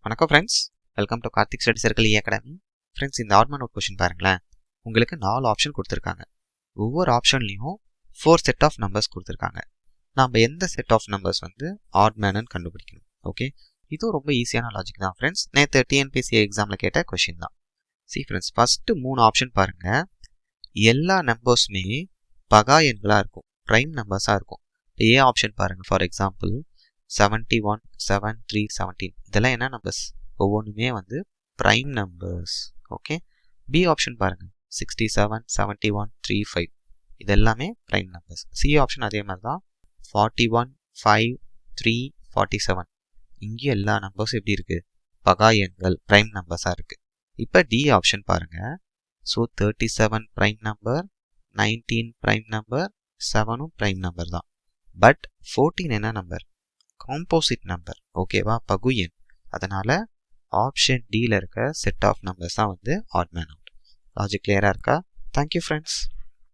வணக்கம் friends, welcome to Karthik study circle academy. Friends, இந்த odd man out question பாருங்களேன். உங்களுக்கு 4 ஆப்ஷன் கொடுத்துருக்காங்க. ஒவ்வொரு ஆப்ஷன்லையும் 4 செட் ஆஃப் நம்பர்ஸ் கொடுத்துருக்காங்க. நம்ம எந்த செட் ஆஃப் நம்பர்ஸ் வந்து ஆட் மேனுன்னு கண்டுபிடிக்கணும். ஓகே, இதுவும் ரொம்ப ஈஸியான லாஜிக் தான் ஃப்ரெண்ட்ஸ். நேற்று டிஎன்பிஎஸ்சி எக்ஸாமில் கேட்ட கொஸ்டின் தான். ஃப்ரெண்ட்ஸ், ஃபஸ்ட்டு 3 ஆப்ஷன் பாருங்கள். எல்லா நம்பர்ஸுமே பகா எண்களாக இருக்கும், ப்ரைம் நம்பர்ஸாக இருக்கும். ஏ ஆப்ஷன் பாருங்கள். ஃபார் எக்ஸாம்பிள் 71, 7, 3, 17 இதெல்லாம் என்ன நம்பர்ஸ்? ஒவ்வொன்றுமே வந்து prime numbers. Okay, B option பாருங்கள். 67, 71, 3, 5 இதெல்லாமே ப்ரைம் நம்பர்ஸ். சி ஆப்ஷன் அதே மாதிரி தான். 41, 5, 3, 47 இங்கேயும் எல்லா நம்பர்ஸும் எப்படி இருக்குது? பகா எண்கள், ப்ரைம் நம்பர்ஸாக இருக்குது. இப்போ டி ஆப்ஷன் பாருங்கள். So 37 prime number, 19 prime number, 7ம் ப்ரைம் நம்பர் தான். பட் 14 என்ன நம்பர்? Composite number. ஓகேவா, பகு எண். அதனால ஆப்ஷன் டியில் இருக்க செட் ஆஃப் நம்பர்ஸ் தான் வந்து ஆட் மேன் அவுட். லாஜிக் கிளியராக இருக்கா? Thank you friends.